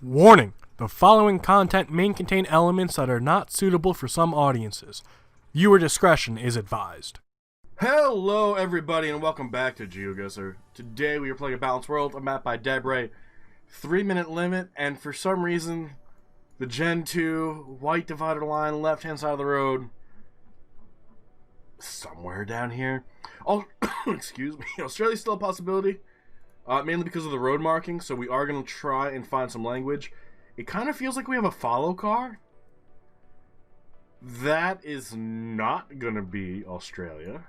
Warning! The following content may contain elements that are not suitable for some audiences. Viewer discretion is advised. Hello everybody and welcome back to Geoguessr. Today we are playing a Balanced World, a map by Debray. 3-minute limit, and for some reason, the Gen 2, white divided line, left hand side of the road, somewhere down here. Oh, excuse me, Australia's still a possibility. Mainly because of the road marking, so we are going to try and find some language. It kind of feels like we have a follow car. That is not going to be Australia.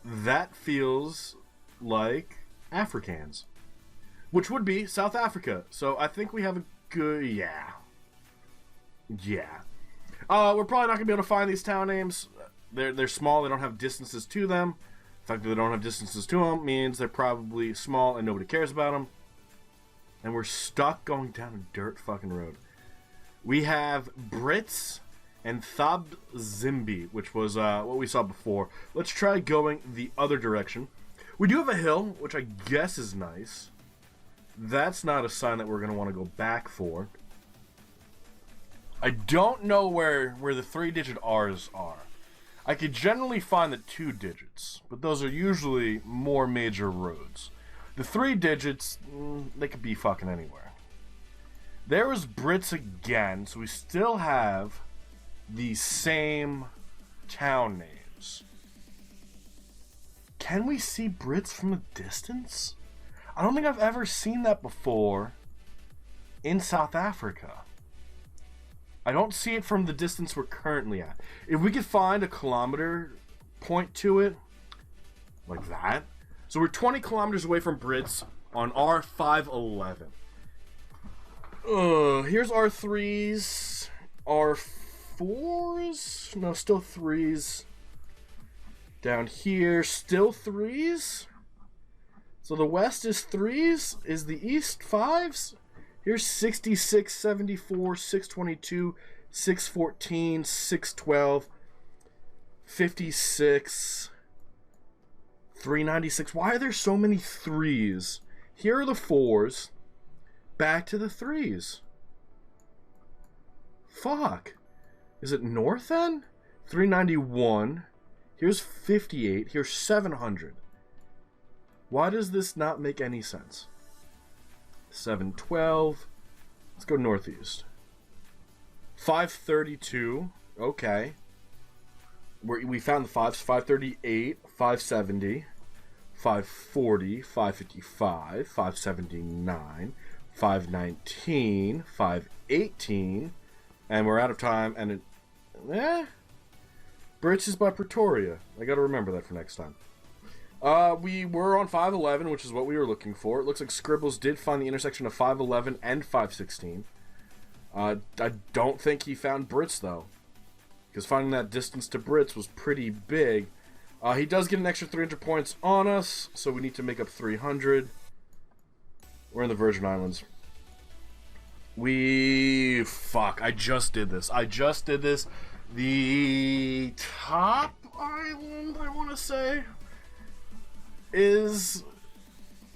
That feels like Afrikaans, which would be South Africa. So I think we have a good... Yeah. We're probably not going to be able to find these town names. They're small, they don't have distances to them. The fact that they don't have distances to them means they're probably small and nobody cares about them. And we're stuck going down a dirt fucking road. We have Brits and Thabzimbi, which was what we saw before. Let's try going the other direction. We do have a hill, which I guess is nice. That's not a sign that we're going to want to go back for. I don't know where the 3-digit R's are. I could generally find the 2 digits, but those are usually more major roads. The 3 digits, they could be fucking anywhere. There was Brits again, so we still have the same town names. Can we see Brits from a distance? I don't think I've ever seen that before in South Africa. I don't see it from the distance we're currently at. If we could find a kilometer point to it, like that. So we're 20 kilometers away from Brits on R511. Here's R3s, R4s, no, still 3s. Down here, still 3s. So the west is 3s, is the east 5s? Here's 66, 74, 622, 614, 612, 56, 396. Why are there so many 3s? Here are the 4s. Back to the 3s. Fuck. Is it north then? 391. Here's 58. Here's 700. Why does this not make any sense? 712. Let's go northeast. 532. Okay. We found the 5s. 538, 570, 540, 555, 579, 519, 518, and we're out of time. And Brits is by Pretoria. I got to remember that for next time. We were on 511, which is what we were looking for. It looks like Scribbles did find the intersection of 511 and 516. I don't think he found Brits, though, because finding that distance to Brits was pretty big. He does get an extra 300 points on us, so we need to make up 300. We're in the Virgin Islands. Fuck, I just did this. The top island, I want to say, is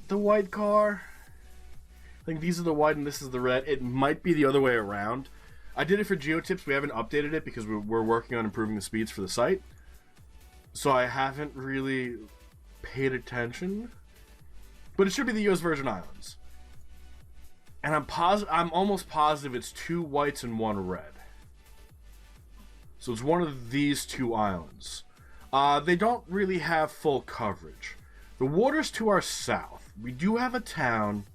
the white car. I think these are the white and this is the red. It might be the other way around. I did it for GeoTips. We haven't updated it because we're working on improving the speeds for the site. So I haven't really paid attention. But it should be the US Virgin Islands. And I'm almost positive it's 2 whites and 1 red. So it's one of these 2 islands. They don't really have full coverage. The water's to our south. We do have a town.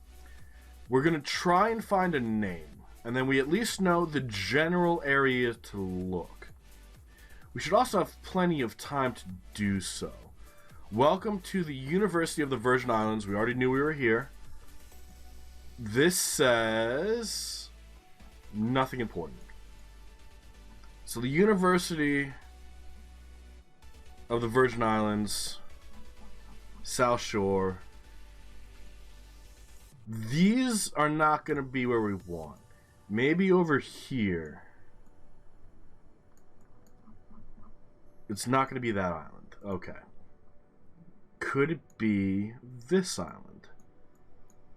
We're going to try and find a name. And then we at least know the general area to look. We should also have plenty of time to do so. Welcome to the University of the Virgin Islands. We already knew we were here. This says nothing important. So the University of the Virgin Islands, South Shore. These are not going to be where we want. Maybe over here. It's not going to be that island. Okay. Could it be this island?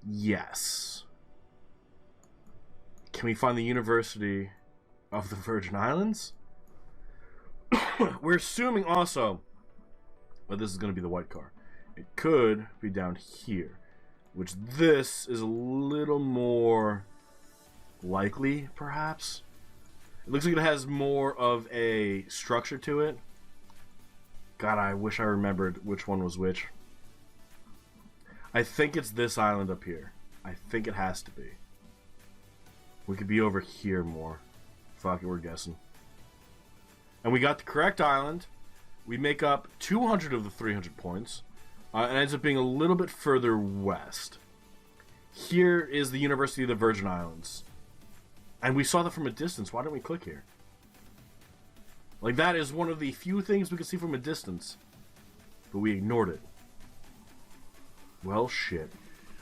Yes. Can we find the University of the Virgin Islands? We're assuming also, but this is going to be the white car. It could be down here, which this is a little more likely, perhaps. It looks like it has more of a structure to it. God, I wish I remembered which one was which. I think it's this island up here. I think it has to be. We could be over here more. Fuck it, we're guessing. And we got the correct island. We make up 200 of the 300 points. And ends up being a little bit further west. Here is the University of the Virgin Islands. And we saw that from a distance. Why didn't we click here? Like, that is one of the few things we can see from a distance. But we ignored it. Well, shit.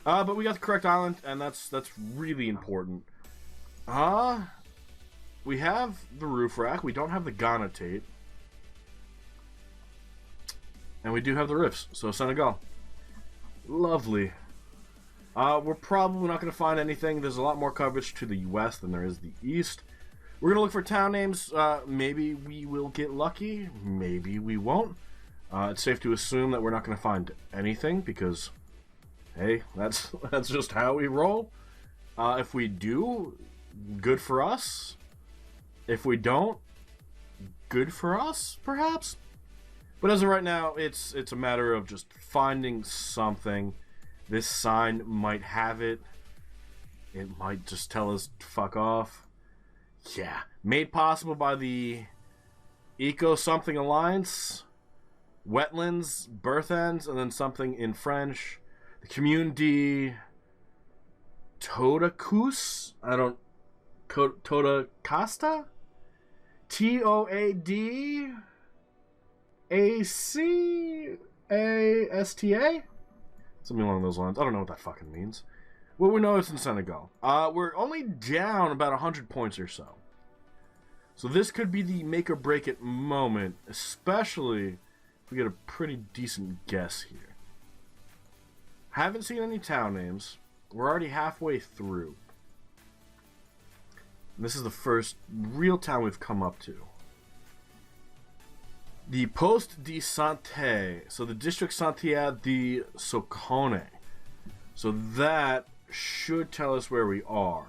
But we got the correct island, and that's really important. We have the roof rack. We don't have the Ghana tape. And we do have the riffs. So, Senegal. Lovely. We're probably not going to find anything. There's a lot more coverage to the west than there is the east. We're going to look for town names. Maybe we will get lucky. Maybe we won't. It's safe to assume that we're not going to find anything because, hey, that's just how we roll. If we do, good for us. If we don't, good for us, perhaps. But as of right now, it's a matter of just finding something. This sign might have it. It might just tell us to fuck off. Yeah. Made possible by the Eco Something Alliance. Wetlands, Birth Ends, and then something in French. The Commune Todacus? I don't... Todacasta? Toadacasta? Something along those lines. I don't know what that fucking means. Well, we know it's in Senegal. We're only down about 100 points or so. So this could be the make or break it moment, especially if we get a pretty decent guess here. Haven't seen any town names. We're already halfway through. And this is the first real town we've come up to. The Poste de Santé, so the District Santiago de Socone. So that should tell us where we are.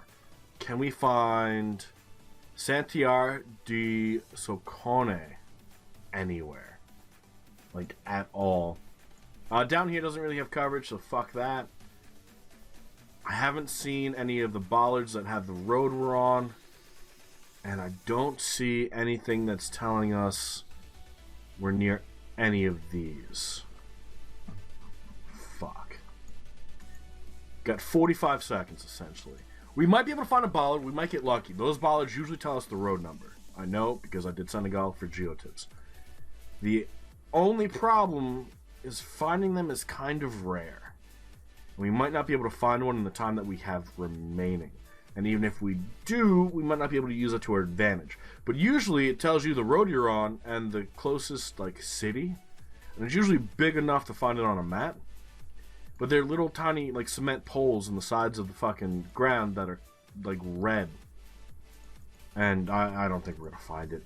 Can we find Santiago de Socone anywhere? Like, at all. Down here doesn't really have coverage, so fuck that. I haven't seen any of the bollards that have the road we're on. And I don't see anything that's telling us we're near any of these. Fuck. Got 45 seconds, essentially. We might be able to find a bollard. We might get lucky. Those bollards usually tell us the road number. I know, because I did Senegal for geotips. The only problem is finding them is kind of rare. We might not be able to find one in the time that we have remaining. And even if we do, we might not be able to use it to our advantage. But usually it tells you the road you're on and the closest, like, city. And it's usually big enough to find it on a map. But they're little tiny, like, cement poles in the sides of the fucking ground that are, like, red. And I don't think we're going to find it.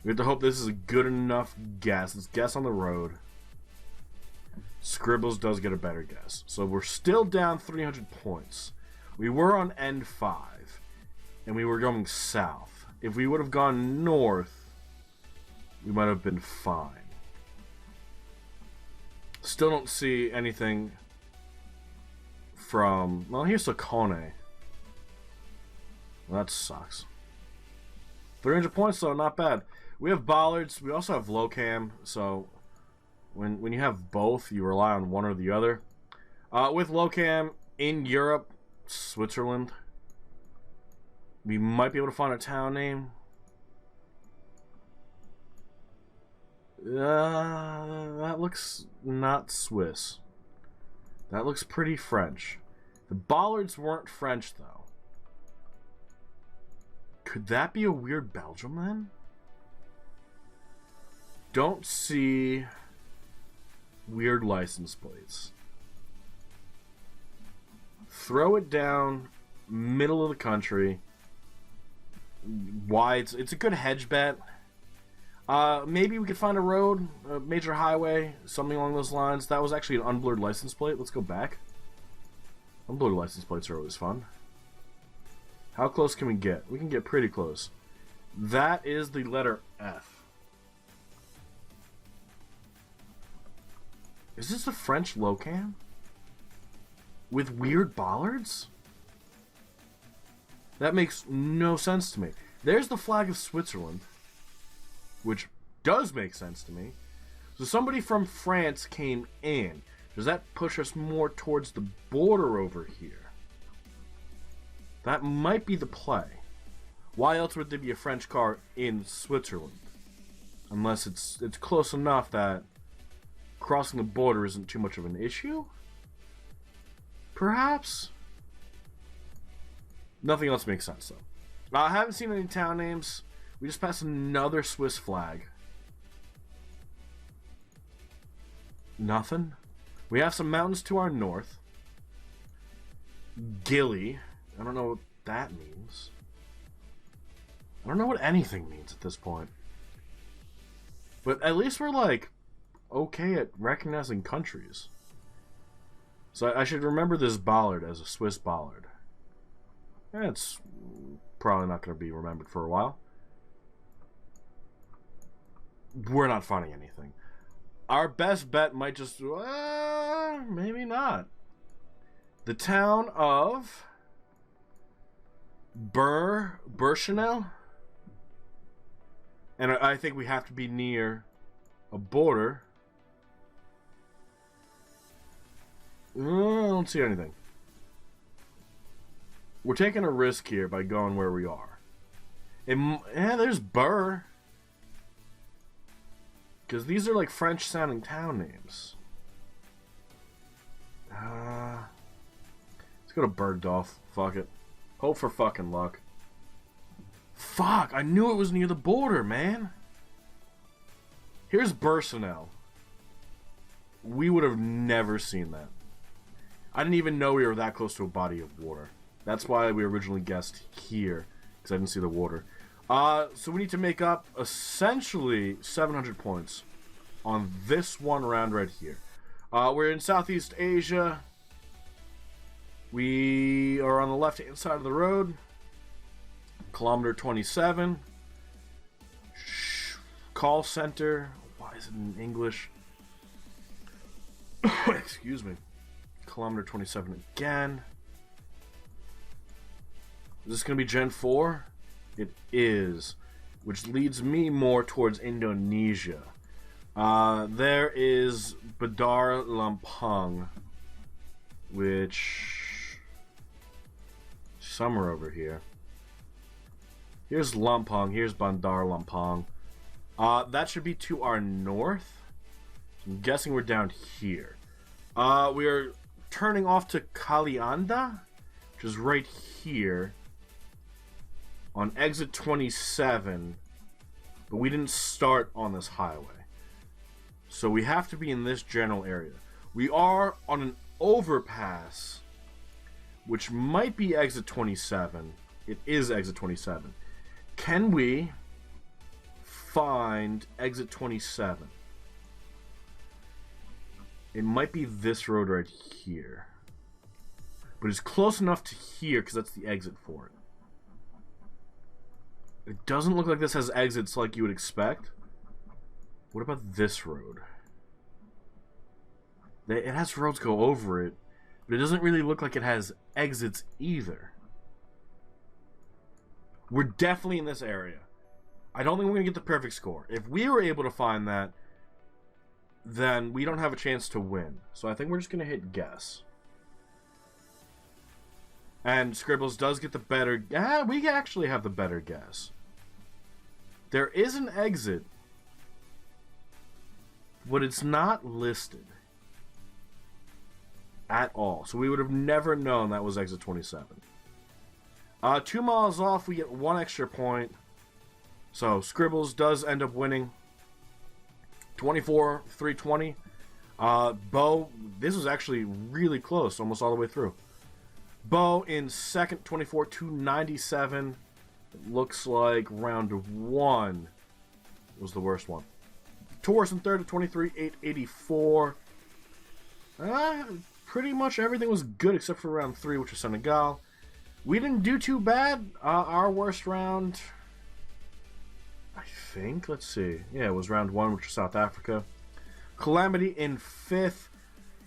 We have to hope this is a good enough guess. Let's guess on the road. Scribbles does get a better guess. So we're still down 300 points. We were on N5, and we were going south. If we would have gone north, we might have been fine. Still don't see anything from... Well, here's Socone. Well, that sucks. 300 points, though, not bad. We have bollards. We also have low cam, so when you have both, you rely on one or the other. With low cam, in Europe... Switzerland. We might be able to find a town name. That looks not Swiss. That looks pretty French. The bollards weren't French, though. Could that be a weird Belgium, then? Don't see weird license plates. Throw it down middle of the country. Why? It's a good hedge bet. Maybe we could find a road, a major highway, something along those lines. That was actually an unblurred license plate. Let's go back. Unblurred license plates are always fun. How close can we get? We can get pretty close. That is the letter F. Is this the French Locan? With weird bollards? That makes no sense to me. There's the flag of Switzerland, which does make sense to me. So somebody from France came in. Does that push us more towards the border over here? That might be the play. Why else would there be a French car in Switzerland? Unless it's close enough that crossing the border isn't too much of an issue? Perhaps? Nothing else makes sense, though. I haven't seen any town names. We just passed another Swiss flag. Nothing. We have some mountains to our north. Gilly. I don't know what that means. I don't know what anything means at this point. But at least we're, like, okay at recognizing countries. So I should remember this bollard as a Swiss bollard. It's probably not going to be remembered for a while. We're not finding anything. Our best bet might just... maybe not. The town of... Burchenel? And I think we have to be near a border. I don't see anything. We're taking a risk here by going where we are. Yeah, there's Burr. Because these are like French-sounding town names. Let's go to Bergdorf. Fuck it. Hope for fucking luck. Fuck! I knew it was near the border, man. Here's Bursenel. We would have never seen that. I didn't even know we were that close to a body of water. That's why we originally guessed here, because I didn't see the water. So we need to make up essentially 700 points on this one round right here. We're in Southeast Asia. We are on the left-hand side of the road. Kilometer 27. Call center. Why is it in English? Excuse me. Kilometer 27 again. Is this going to be Gen 4? It is. Which leads me more towards Indonesia. There is Bandar Lampung. Which... somewhere over here. Here's Lampung. Here's Bandar Lampung. That should be to our north. I'm guessing we're down here. We are turning off to Kalianda, which is right here on exit 27, but we didn't start on this highway. So we have to be in this general area. We are on an overpass, which might be exit 27. It is exit 27. Can we find exit 27? It might be this road right here. But it's close enough to here because that's the exit for it. It doesn't look like this has exits like you would expect. What about this road? It has roads go over it, but it doesn't really look like it has exits either. We're definitely in this area. I don't think we're going to get the perfect score. If we were able to find that, then we don't have a chance to win. So I think we're just going to hit guess. And Scribbles does get the better... we actually have the better guess. There is an exit, but it's not listed at all. So we would have never known that was exit 27. 2 miles off, we get 1 extra point. So Scribbles does end up winning. 24-320. Bo, this was actually really close, almost all the way through. Bo in second, 24,297. It looks like round 1 was the worst one. Taurus in third at 23,884. Pretty much everything was good except for round 3, which is Senegal. We didn't do too bad. Our worst round, I think, let's see. Yeah, it was round 1, which was South Africa. Calamity in 5th.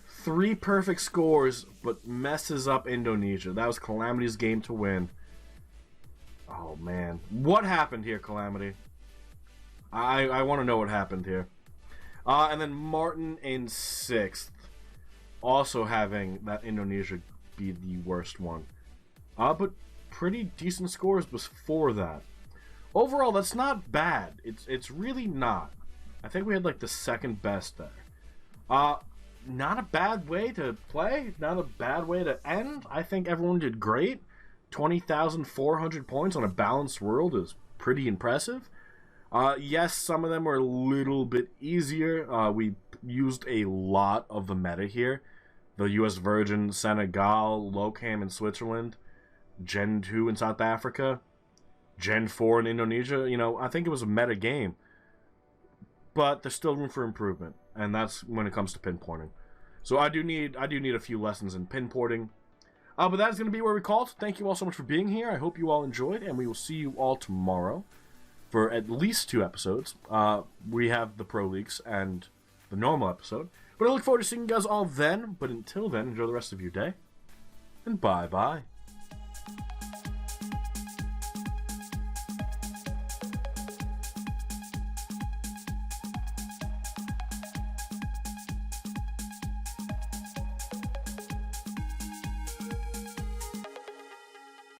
3 perfect scores, but messes up Indonesia. That was Calamity's game to win. Oh, man. What happened here, Calamity? I want to know what happened here. And then Martin in 6th. Also having that Indonesia be the worst one. But pretty decent scores before that. Overall, that's not bad. It's really not. I think we had like the second best there. Not a bad way to play. Not a bad way to end. I think everyone did great. 20,400 points on a balanced world is pretty impressive. Yes, some of them were a little bit easier. We used a lot of the meta here. The U.S. Virgin, Senegal, Locam in Switzerland, Gen 2 in South Africa, Gen 4 in Indonesia. You know, I think it was a meta game. But there's still room for improvement, and that's when it comes to pinpointing. So I do need a few lessons in pinpointing. But that's going to be where we call it. Thank you all so much for being here. I hope you all enjoyed, and we will see you all tomorrow for at least 2 episodes. We have the Pro Leagues and the normal episode. But I look forward to seeing you guys all then. But until then, enjoy the rest of your day, and bye-bye.